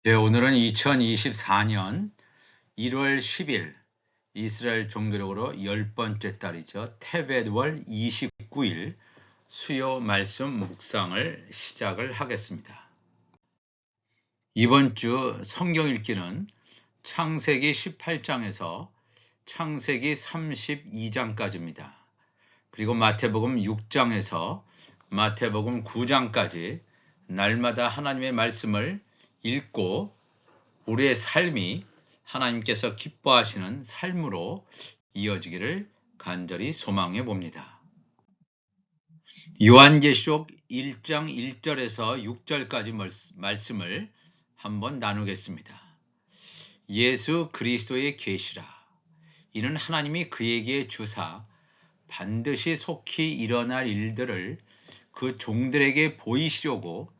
네, 오늘은 2024년 1월 10일 이스라엘 종교력으로 열 번째 달이죠. 테벳월 29일 수요 말씀 묵상을 시작을 하겠습니다. 이번 주 성경 읽기는 창세기 18장에서 창세기 32장까지입니다. 그리고 마태복음 6장에서 마태복음 9장까지 날마다 하나님의 말씀을 읽고 우리의 삶이 하나님께서 기뻐하시는 삶으로 이어지기를 간절히 소망해 봅니다. 요한계시록 1장 1절에서 6절까지 말씀을 한번 나누겠습니다. 예수 그리스도의 계시라. 이는 하나님이 그에게 주사 반드시 속히 일어날 일들을 그 종들에게 보이시려고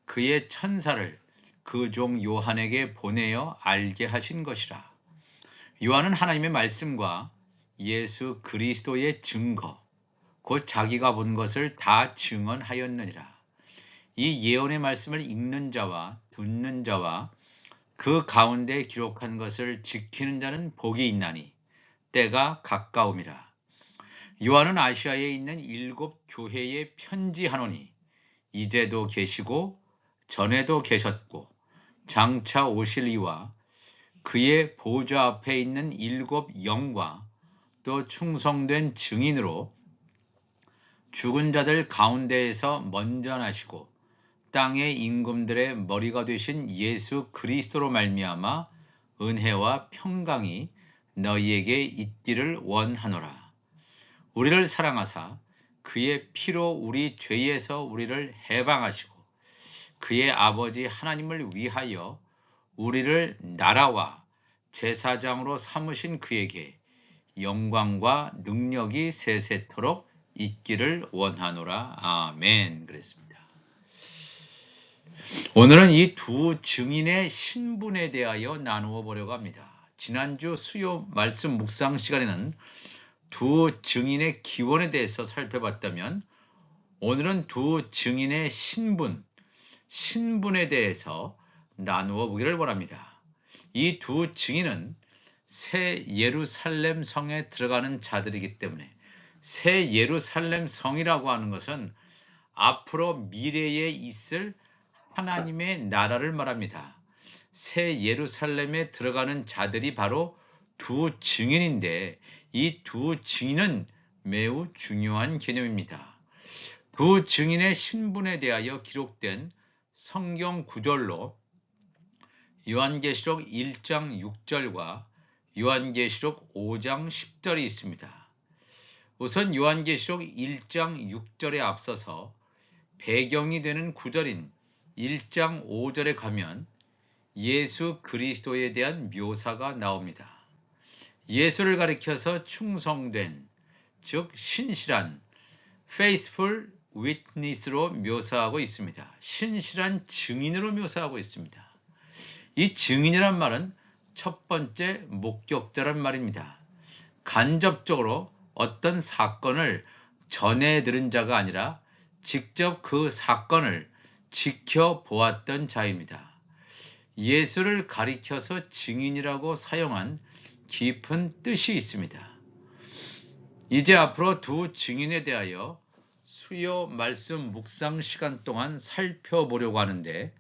그의 천사를 그 종 요한에게 보내어 알게 하신 것이라. 요한은 하나님의 말씀과 예수 그리스도의 증거, 곧 자기가 본 것을 다 증언하였느니라. 이 예언의 말씀을 읽는 자와 듣는 자와 그 가운데 기록한 것을 지키는 자는 복이 있나니 때가 가까움이라. 요한은 아시아에 있는 7 교회에 편지하노니 이제도 계시고 전에도 계셨고 장차 오실 이와 그의 보좌 앞에 있는 7 영과 또 충성된 증인으로 죽은 자들 가운데에서 먼저 나시고 땅의 임금들의 머리가 되신 예수 그리스도로 말미암아 은혜와 평강이 너희에게 있기를 원하노라. 우리를 사랑하사 그의 피로 우리 죄에서 우리를 해방하시고 그의 아버지 하나님을 위하여 우리를 나라와 제사장으로 삼으신 그에게 영광과 능력이 세세토록 있기를 원하노라. 아멘. 그랬습니다. 오늘은 이 두 증인의 신분에 대하여 나누어 보려고 합니다. 지난주 수요 말씀 묵상 시간에는 두 증인의 기원에 대해서 살펴봤다면 오늘은 두 증인의 신분에 대해서 나누어 보기를 원합니다. 이 두 증인은 새 예루살렘 성에 들어가는 자들이기 때문에 새 예루살렘 성이라고 하는 것은 앞으로 미래에 있을 하나님의 나라를 말합니다. 새 예루살렘에 들어가는 자들이 바로 두 증인인데 이 두 증인은 매우 중요한 개념입니다. 두 증인의 신분에 대하여 기록된 성경 구절로 요한계시록 1장 6절과 요한계시록 5장 10절이 있습니다. 우선 요한계시록 1장 6절에 앞서서 배경이 되는 구절인 1장 5절에 가면 예수 그리스도에 대한 묘사가 나옵니다. 예수를 가리켜서 충성된, 즉 신실한 faithful witness로 묘사하고 있습니다. 신실한 증인으로 묘사하고 있습니다. 이 증인이란 말은 첫 번째 목격자란 말입니다. 간접적으로 어떤 사건을 전해 들은 자가 아니라 직접 그 사건을 지켜보았던 자입니다. 예수를 가리켜서 증인이라고 사용한 깊은 뜻이 있습니다. 이제 앞으로 두 증인에 대하여 수요 말씀 묵상 시간 동안 살펴보려고 하는데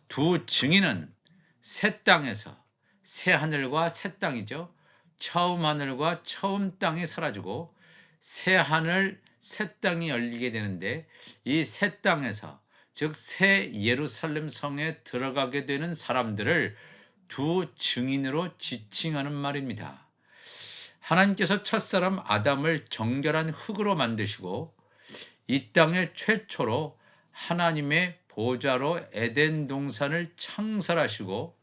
두 증인은 새 땅에서 새 하늘과 새 땅이죠. 처음 하늘과 처음 땅이 사라지고 새 하늘, 새 땅이 열리게 되는데 이 새 땅에서 즉 새 예루살렘 성에 들어가게 되는 사람들을 두 증인으로 지칭하는 말입니다. 하나님께서 첫사람 아담을 정결한 흙으로 만드시고 이 땅에 최초로 하나님의 보좌로 에덴 동산을 창설하시고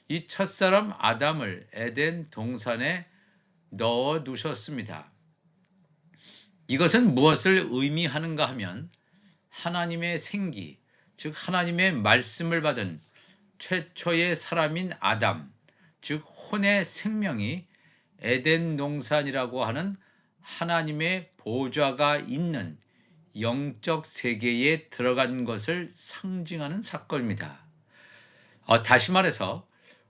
이 첫사람 아담을 에덴 동산에 넣어 두셨습니다. 이것은 무엇을 의미하는가 하면 하나님의 생기, 즉 하나님의 말씀을 받은 최초의 사람인 아담, 즉 혼의 생명이 에덴 동산이라고 하는 하나님의 보좌가 있는 영적 세계에 들어간 것을 상징하는 사건입니다. 다시 말해서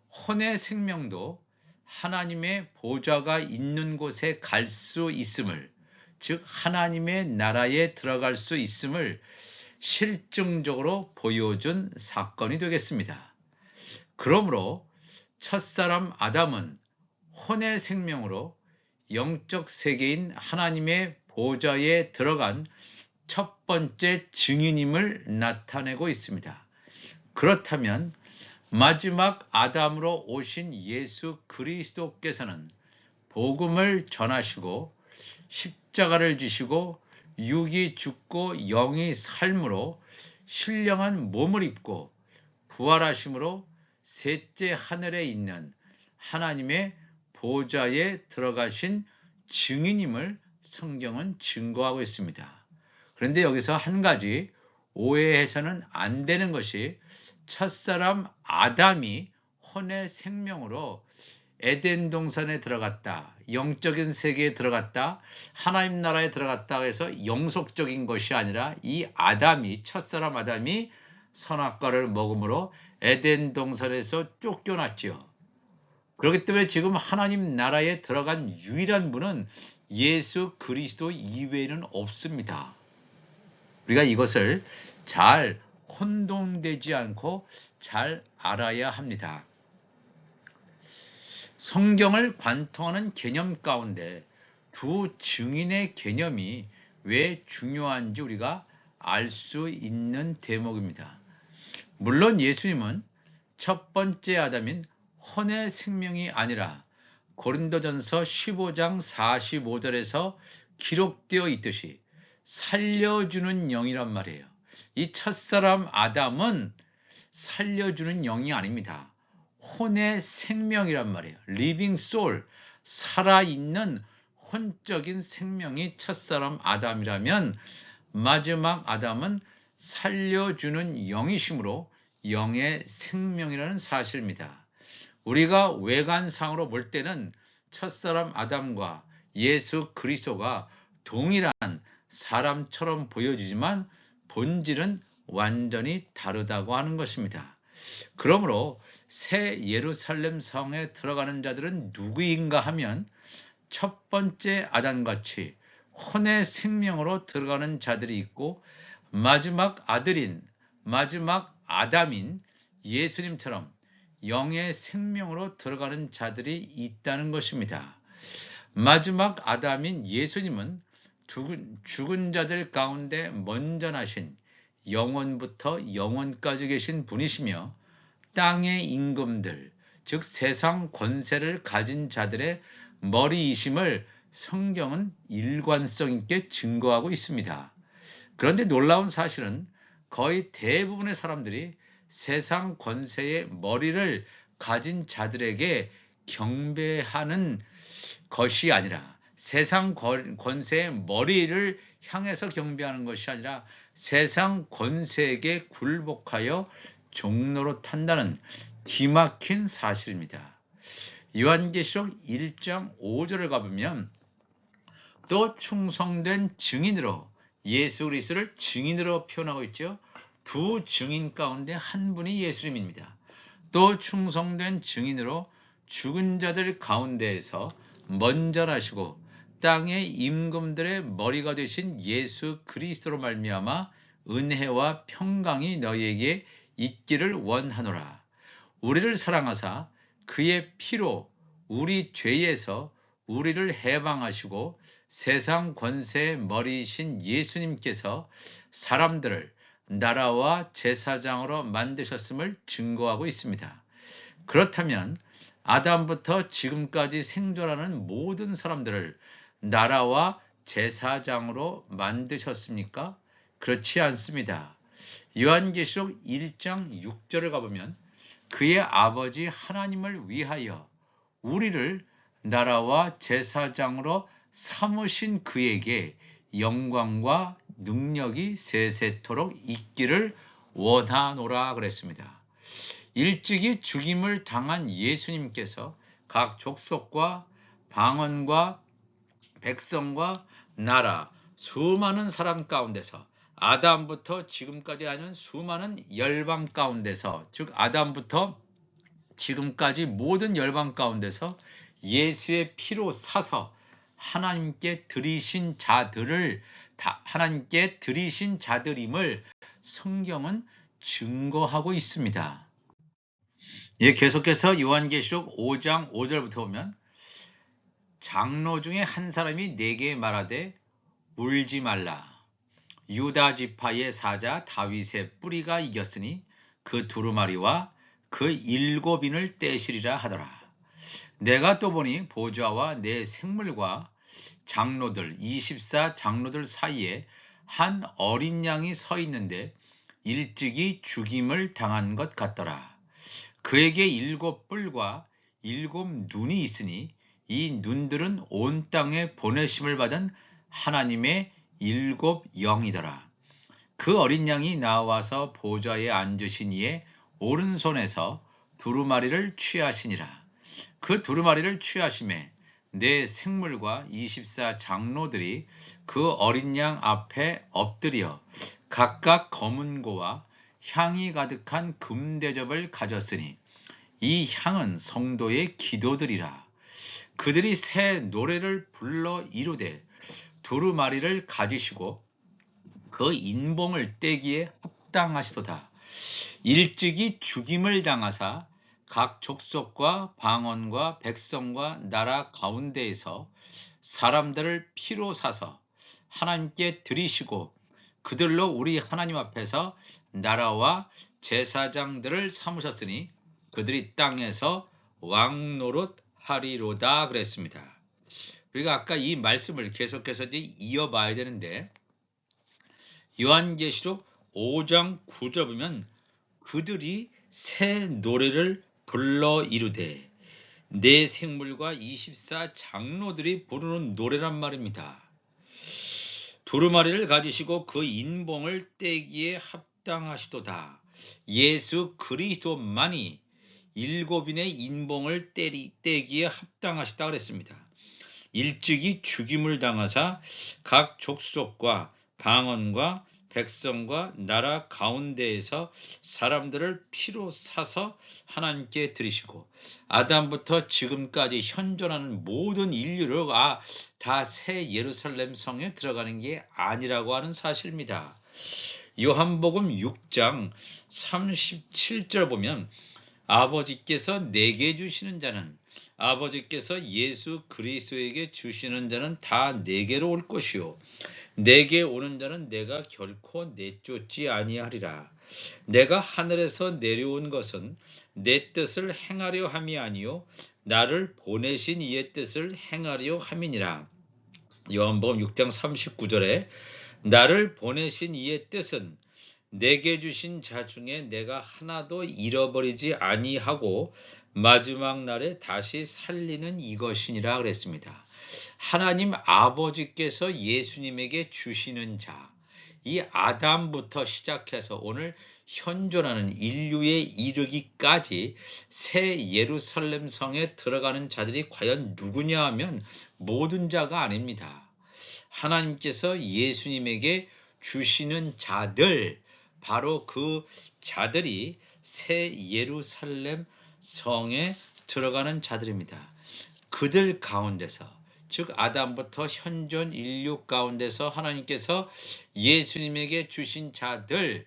혼의 생명도 하나님의 보좌가 있는 곳에 갈 수 있음을, 즉 하나님의 나라에 들어갈 수 있음을 실증적으로 보여준 사건이 되겠습니다. 그러므로 첫사람 아담은 혼의 생명으로 영적 세계인 하나님의 보좌에 들어간 첫 번째 증인임을 나타내고 있습니다. 그렇다면 마지막 아담으로 오신 예수 그리스도께서는 복음을 전하시고 십자가를 지시고 육이 죽고 영이 삶으로 신령한 몸을 입고 부활하심으로 셋째 하늘에 있는 하나님의 보좌에 들어가신 증인임을 성경은 증거하고 있습니다. 그런데 여기서 한 가지 오해해서는 안 되는 것이 첫사람 아담이 혼의 생명으로 에덴 동산에 들어갔다, 영적인 세계에 들어갔다, 하나님 나라에 들어갔다 해서 영속적인 것이 아니라 이 아담이, 첫사람 아담이 선악과를 먹음으로 에덴 동산에서 쫓겨났죠. 그렇기 때문에 지금 하나님 나라에 들어간 유일한 분은 예수 그리스도 이외에는 없습니다. 우리가 이것을 잘 혼동되지 않고 잘 알아야 합니다. 성경을 관통하는 개념 가운데 두 증인의 개념이 왜 중요한지 우리가 알 수 있는 대목입니다. 물론 예수님은 첫 번째 아담인 혼의 생명이 아니라 고린도전서 15장 45절에서 기록되어 있듯이 살려주는 영이란 말이에요. 이 첫사람 아담은 살려주는 영이 아닙니다. 혼의 생명이란 말이에요. living soul, 살아있는 혼적인 생명이 첫사람 아담이라면 마지막 아담은 살려주는 영이시므로 영의 생명이라는 사실입니다. 우리가 외관상으로 볼 때는 첫사람 아담과 예수 그리스도가 동일한 사람처럼 보여지지만 본질은 완전히 다르다고 하는 것입니다. 그러므로 새 예루살렘 성에 들어가는 자들은 누구인가 하면 첫 번째 아담같이 혼의 생명으로 들어가는 자들이 있고 마지막 아들인, 마지막 아담인 예수님처럼 영의 생명으로 들어가는 자들이 있다는 것입니다. 마지막 아담인 예수님은 죽은 자들 가운데 먼저 나신 영원부터 영원까지 계신 분이시며 땅의 임금들, 즉 세상 권세를 가진 자들의 머리이심을 성경은 일관성 있게 증거하고 있습니다. 그런데 놀라운 사실은 거의 대부분의 사람들이 세상 권세의 머리를 가진 자들에게 경배하는 것이 아니라 세상 권세의 머리를 향해서 경배하는 것이 아니라 세상 권세에게 굴복하여 종로로 탄다는 기막힌 사실입니다. 요한계시록 1장 5절을 가보면 또 충성된 증인으로 예수 그리스도를 증인으로 표현하고 있죠. 두 증인 가운데 한 분이 예수님입니다. 또 충성된 증인으로 죽은 자들 가운데에서 먼저 나시고 땅의 임금들의 머리가 되신 예수 그리스도로 말미암아 은혜와 평강이 너희에게 있기를 원하노라. 우리를 사랑하사 그의 피로 우리 죄에서 우리를 해방하시고 세상 권세의 머리이신 예수님께서 사람들을 나라와 제사장으로 만드셨음을 증거하고 있습니다. 그렇다면 아담부터 지금까지 생존하는 모든 사람들을 나라와 제사장으로 만드셨습니까? 그렇지 않습니다. 요한계시록 1장 6절을 가보면 그의 아버지 하나님을 위하여 우리를 나라와 제사장으로 삼으신 그에게 영광과 능력이 세세토록 있기를 원하노라 그랬습니다. 일찍이 죽임을 당한 예수님께서 각 족속과 방언과 백성과 나라 수많은 사람 가운데서 아담부터 지금까지 하는 수많은 열방 가운데서, 즉 아담부터 지금까지 모든 열방 가운데서 예수의 피로 사서 하나님께 드리신 자들을 하나님께 드리신 자들임을 성경은 증거하고 있습니다. 예, 계속해서 요한계시록 5장 5절부터 보면 장로 중에 한 사람이 내게 말하되 울지 말라. 유다 지파의 사자 다윗의 뿌리가 이겼으니 그 두루마리와 그 일곱인을 떼시리라 하더라. 내가 또 보니 보좌와 내 생물과 장로들 24 장로들 사이에 한 어린 양이 서 있는데 일찍이 죽임을 당한 것 같더라. 그에게 일곱 뿔과 일곱 눈이 있으니 이 눈들은 온 땅에 보내심을 받은 하나님의 일곱 영이더라. 그 어린 양이 나와서 보좌에 앉으신 이의 오른손에서 두루마리를 취하시니라. 그 두루마리를 취하심에 내 생물과 24 장로들이 그 어린 양 앞에 엎드려 각각 검은 고와 향이 가득한 금대접을 가졌으니 이 향은 성도의 기도들이라. 그들이 새 노래를 불러 이루되 두루마리를 가지시고 그 인봉을 떼기에 합당하시도다. 일찍이 죽임을 당하사 각 족속과 방언과 백성과 나라 가운데에서 사람들을 피로 사서 하나님께 드리시고 그들로 우리 하나님 앞에서 나라와 제사장들을 삼으셨으니 그들이 땅에서 왕노릇 하리로다 그랬습니다. 우리가 아까 이 말씀을 계속해서 이어봐야 되는데 요한계시록 5장 9절 보면 그들이 새 노래를 불러 이루되 내 생물과 24 장로들이 부르는 노래란 말입니다. 두루마리를 가지시고 그 인봉을 떼기에 합당하시도다. 예수 그리스도만이 일곱인의 인봉을 떼기에 합당하시다 그랬습니다. 일찍이 죽임을 당하사 각 족속과 방언과 백성과 나라 가운데에서 사람들을 피로 사서 하나님께 드리시고 아담부터 지금까지 현존하는 모든 인류를 다 새 예루살렘 성에 들어가는 게 아니라고 하는 사실입니다. 요한복음 6장 37절 보면 아버지께서 내게 주시는 자는 아버지께서 예수 그리스도에게 주시는 자는 다 내게로 올 것이요 내게 오는 자는 내가 결코 내쫓지 아니하리라. 내가 하늘에서 내려온 것은 내 뜻을 행하려 함이 아니요 나를 보내신 이의 뜻을 행하려 함이니라. 요한복음 6장 39절에 나를 보내신 이의 뜻은 내게 주신 자 중에 내가 하나도 잃어버리지 아니하고 마지막 날에 다시 살리는 이것이니라 그랬습니다. 하나님 아버지께서 예수님에게 주시는 자, 이 아담부터 시작해서 오늘 현존하는 인류에 이르기까지 새 예루살렘 성에 들어가는 자들이 과연 누구냐 하면 모든 자가 아닙니다. 하나님께서 예수님에게 주시는 자들, 바로 그 자들이 새 예루살렘 성에 들어가는 자들입니다. 그들 가운데서 즉 아담부터 현존 인류 가운데서 하나님께서 예수님에게 주신 자들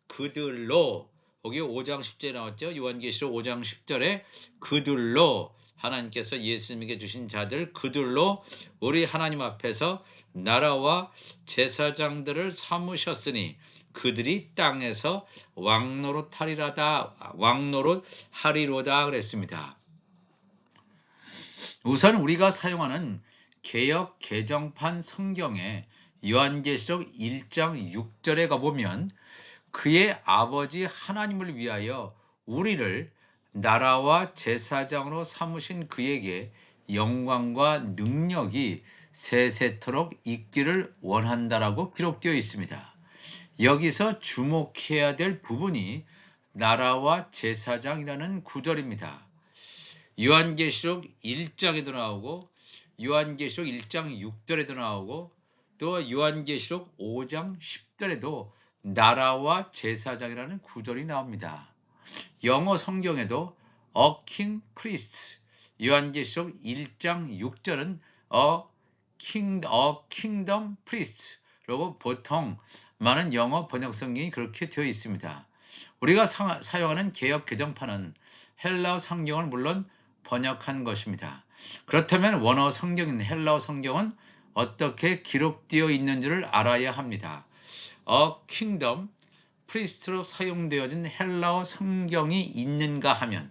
그들로 거기 5장 10절에 나왔죠. 요한계시록 5장 10절에 그들로 하나님께서 예수님에게 주신 자들 그들로 우리 하나님 앞에서 나라와 제사장들을 삼으셨으니 그들이 땅에서 왕노릇 하리로다 그랬습니다. 우선 우리가 사용하는 개역 개정판 성경에 요한계시록 1장 6절에 가보면 그의 아버지 하나님을 위하여 우리를 나라와 제사장으로 삼으신 그에게 영광과 능력이 세세토록 있기를 원한다라고 기록되어 있습니다. 여기서 주목해야 될 부분이 나라와 제사장이라는 구절입니다. 요한계시록 1장에도 나오고 요한계시록 1장 6절에도 나오고 또 요한계시록 5장 10절에도 나라와 제사장이라는 구절이 나옵니다. 영어 성경에도 a king priest, 요한계시록 1장 6절은 a kingdom priest라고 보통 많은 영어 번역 성경이 그렇게 되어 있습니다. 우리가 사용하는 개역 개정판은 헬라어 성경을 물론 번역한 것입니다. 그렇다면 원어 성경인 헬라어 성경은 어떻게 기록되어 있는지를 알아야 합니다. a kingdom priest로 사용되어진 헬라어 성경이 있는가 하면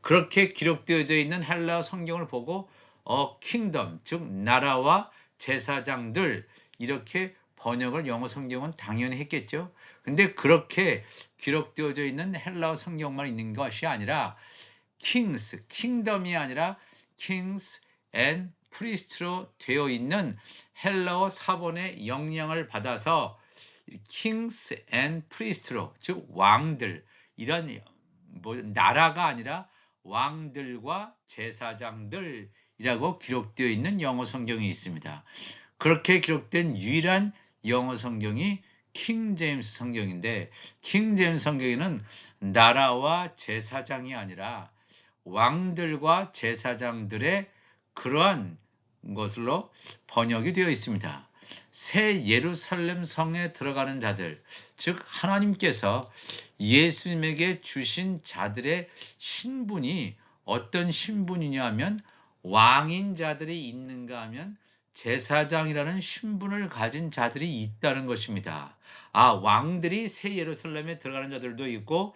그렇게 기록되어져 있는 헬라어 성경을 보고 kingdom, 즉 나라와 제사장들 이렇게 번역을 영어 성경은 당연히 했겠죠. 근데 그렇게 기록되어져 있는 헬라어 성경만 있는 것이 아니라 kings, kingdom이 아니라 kings and priest로 되어 있는 헬라어 사본의 영향을 받아서 kings and priest로, 즉 왕들, 이런 나라가 아니라 왕들과 제사장들이라고 기록되어 있는 영어 성경이 있습니다. 그렇게 기록된 유일한 영어 성경이 킹 제임스 성경인데, 킹 제임스 성경에는 나라와 제사장이 아니라 왕들과 제사장들의 그러한 것으로 번역이 되어 있습니다. 새 예루살렘 성에 들어가는 자들, 즉 하나님께서 예수님에게 주신 자들의 신분이 어떤 신분이냐 하면 왕인 자들이 있는가 하면 제사장이라는 신분을 가진 자들이 있다는 것입니다. 왕들이 새 예루살렘에 들어가는 자들도 있고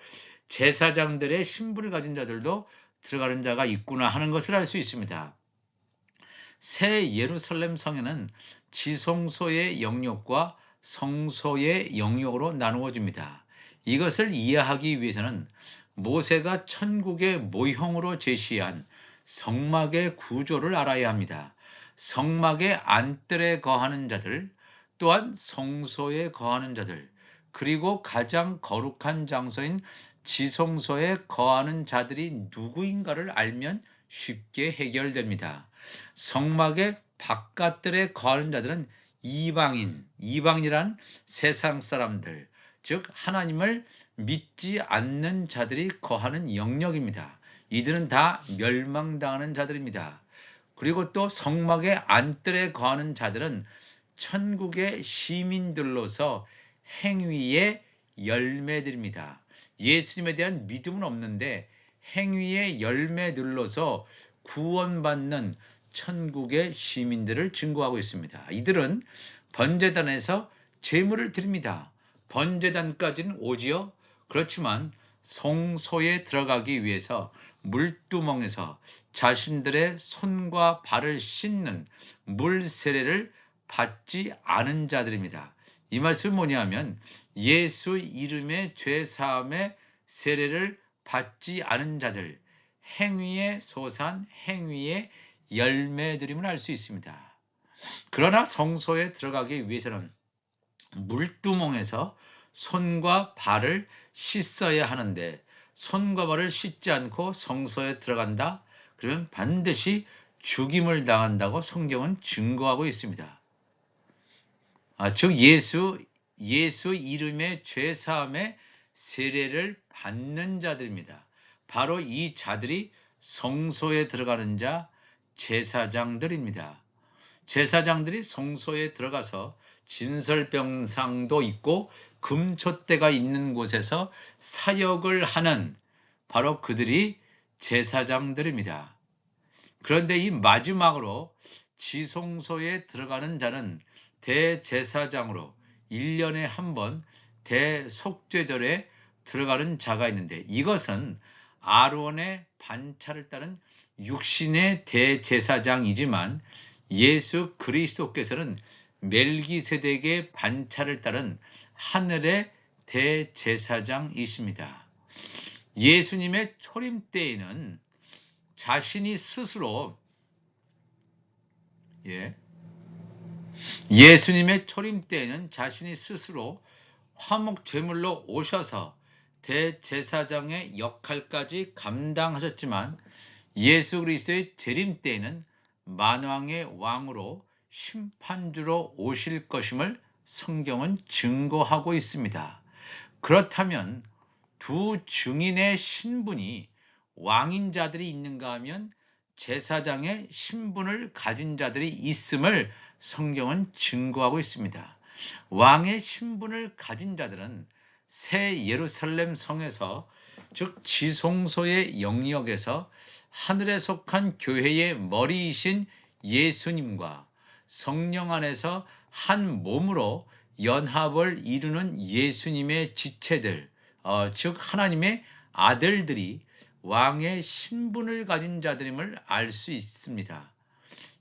제사장들의 신분을 가진 자들도 들어가는 자가 있구나 하는 것을 알 수 있습니다. 새 예루살렘 성에는 지성소의 영역과 성소의 영역으로 나누어집니다. 이것을 이해하기 위해서는 모세가 천국의 모형으로 제시한 성막의 구조를 알아야 합니다. 성막의 안뜰에 거하는 자들, 또한 성소에 거하는 자들, 그리고 가장 거룩한 장소인 지성소에 거하는 자들이 누구인가를 알면 쉽게 해결됩니다. 성막의 바깥들에 거하는 자들은 이방이란 세상 사람들, 즉 하나님을 믿지 않는 자들이 거하는 영역입니다. 이들은 다 멸망당하는 자들입니다. 그리고 또 성막의 안뜰에 거하는 자들은 천국의 시민들로서 행위의 열매들입니다. 예수님에 대한 믿음은 없는데 행위의 열매들로서 구원받는 천국의 시민들을 증거하고 있습니다. 이들은 번제단에서 제물을 드립니다. 번제단까지는 오지요. 그렇지만 성소에 들어가기 위해서 물두멍에서 자신들의 손과 발을 씻는 물 세례를 받지 않은 자들입니다. 이 말씀은 뭐냐면 예수 이름의 죄 사함의 세례를 받지 않은 자들, 행위의 소산, 행위의 열매들임을 알 수 있습니다. 그러나 성소에 들어가기 위해서는 물두멍에서 손과 발을 씻어야 하는데 손과 발을 씻지 않고 성소에 들어간다? 그러면 반드시 죽임을 당한다고 성경은 증거하고 있습니다. 즉 예수 이름의 죄 사함의 세례를 받는 자들입니다. 바로 이 자들이 성소에 들어가는 자, 제사장들입니다. 제사장들이 성소에 들어가서 진설병상도 있고 금촛대가 있는 곳에서 사역을 하는 바로 그들이 제사장들입니다. 그런데 이 마지막으로 지성소에 들어가는 자는 대제사장으로 1년에 한 번 대속죄절에 들어가는 자가 있는데 이것은 아론의 반차를 따른 육신의 대제사장이지만 예수 그리스도께서는 멜기세덱의 반차를 따른 하늘의 대제사장이십니다. 예수님의 초림 때에는 자신이 스스로 예수님의 초림 때에는 자신이 스스로 화목 제물로 오셔서 대제사장의 역할까지 감당하셨지만 예수 그리스도의 재림 때에는 만왕의 왕으로 심판주로 오실 것임을 성경은 증거하고 있습니다. 그렇다면 두 증인의 신분이 왕인 자들이 있는가 하면 제사장의 신분을 가진 자들이 있음을 성경은 증거하고 있습니다. 왕의 신분을 가진 자들은 새 예루살렘 성에서, 즉 지성소의 영역에서 하늘에 속한 교회의 머리이신 예수님과 성령 안에서 한 몸으로 연합을 이루는 예수님의 지체들, 즉 하나님의 아들들이 왕의 신분을 가진 자들임을 알 수 있습니다.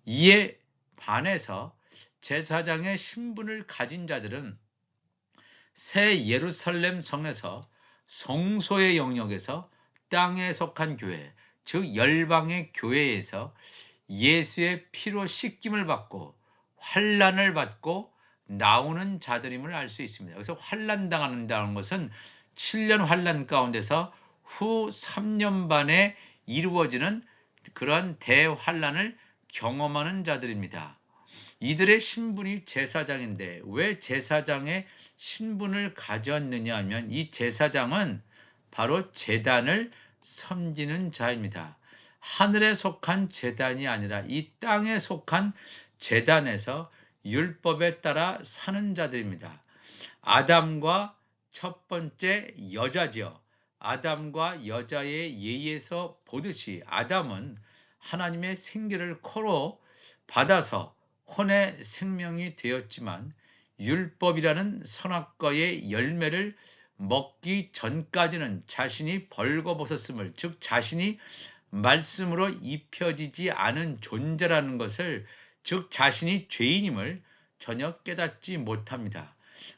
이에 반해서 제사장의 신분을 가진 자들은 새 예루살렘 성에서 성소의 영역에서 땅에 속한 교회, 즉 열방의 교회에서 예수의 피로 씻김을 받고 환난을 받고 나오는 자들임을 알 수 있습니다. 여기서 환난 당한다는 것은 7년 환난 가운데서 후 3년 반에 이루어지는 그런 대환난을 경험하는 자들입니다. 이들의 신분이 제사장인데 왜 제사장의 신분을 가졌느냐 하면 이 제사장은 바로 제단을 섬기는 자입니다. 하늘에 속한 제단이 아니라 이 땅에 속한 제단에서 율법에 따라 사는 자들입니다. 아담과 첫 번째 여자죠. 아담과 여자의 예에서 보듯이 아담은 하나님의 생기를 코로 받아서 혼의 생명이 되었지만 율법이라는 선악과의 열매를 먹기 전까지는 자신이 벌거벗었음을, 즉 자신이 말씀으로 입혀지지 않은 존재라는 것을, 즉 자신이 죄인임을 전혀 깨닫지 못합니다.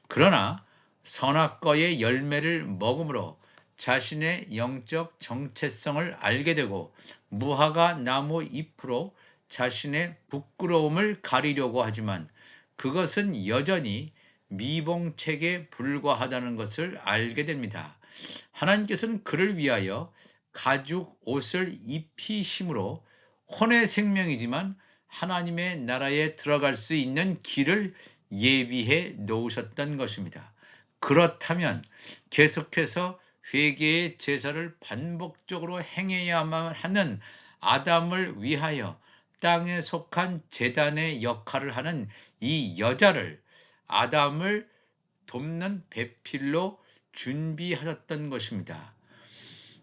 그러나 선악과의 열매를 먹음으로 자신의 영적 정체성을 알게 되고 무화과 나무 잎으로 자신의 부끄러움을 가리려고 하지만 그것은 여전히 미봉책에 불과하다는 것을 알게 됩니다. 하나님께서는 그를 위하여 가죽 옷을 입히심으로 혼의 생명이지만 하나님의 나라에 들어갈 수 있는 길을 예비해 놓으셨던 것입니다. 그렇다면 계속해서 회개의 제사를 반복적으로 행해야만 하는 아담을 위하여 땅에 속한 제단의 역할을 하는 이 여자를 아담을 돕는 배필로 준비하셨던 것입니다.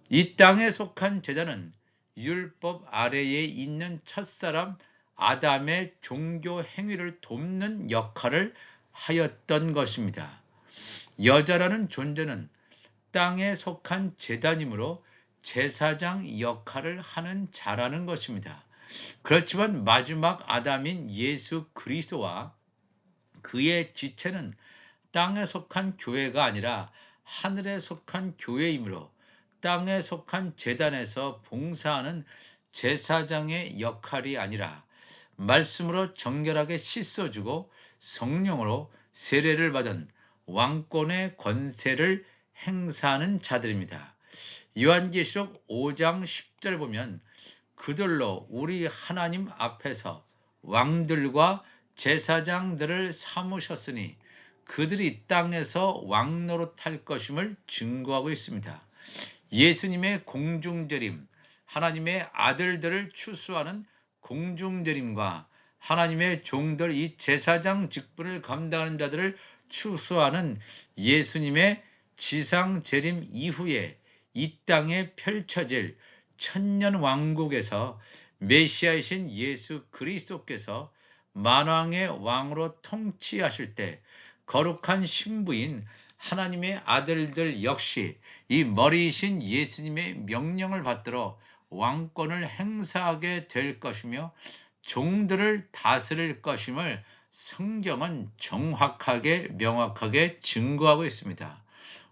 이 땅에 속한 제단은 율법 아래에 있는 첫사람 아담의 종교 행위를 돕는 역할을 하였던 것입니다. 여자라는 존재는 땅에 속한 제단이므로 제사장 역할을 하는 자라는 것입니다. 그렇지만 마지막 아담인 예수 그리스도와 그의 지체는 땅에 속한 교회가 아니라 하늘에 속한 교회이므로 땅에 속한 제단에서 봉사하는 제사장의 역할이 아니라 말씀으로 정결하게 씻어주고 성령으로 세례를 받은 왕권의 권세를 행사하는 자들입니다. 요한계시록 5장 10절을 보면 그들로 우리 하나님 앞에서 왕들과 제사장들을 삼으셨으니 그들이 땅에서 왕노릇할 것임을 증거하고 있습니다. 예수님의 공중재림, 하나님의 아들들을 추수하는 공중재림과 하나님의 종들, 이 제사장 직분을 감당하는 자들을 추수하는 예수님의 지상재림 이후에 이 땅에 펼쳐질 천년 왕국에서 메시아이신 예수 그리스도께서 만왕의 왕으로 통치하실 때 거룩한 신부인 하나님의 아들들 역시 이 머리이신 예수님의 명령을 받들어 왕권을 행사하게 될 것이며 종들을 다스릴 것임을 성경은 정확하게 명확하게 증거하고 있습니다.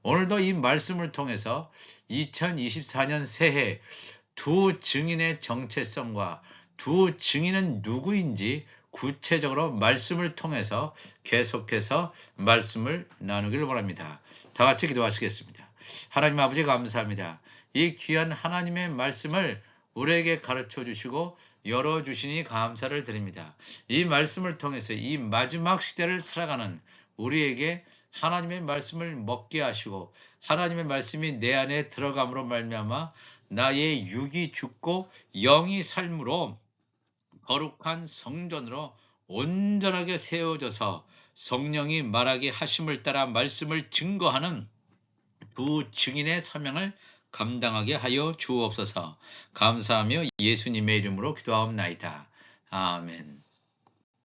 오늘도 이 말씀을 통해서 2024년 새해 두 증인의 정체성과 두 증인은 누구인지 구체적으로 말씀을 통해서 계속해서 말씀을 나누길 원합니다. 다 같이 기도하시겠습니다. 하나님 아버지 감사합니다. 이 귀한 하나님의 말씀을 우리에게 가르쳐 주시고 열어주시니 감사를 드립니다. 이 말씀을 통해서 이 마지막 시대를 살아가는 우리에게 하나님의 말씀을 먹게 하시고 하나님의 말씀이 내 안에 들어감으로 말미암아 나의 육이 죽고 영이 삶으로 거룩한 성전으로 온전하게 세워져서 성령이 말하게 하심을 따라 말씀을 증거하는 두 증인의 사명을 감당하게 하여 주옵소서. 감사하며 예수님의 이름으로 기도하옵나이다. 아멘.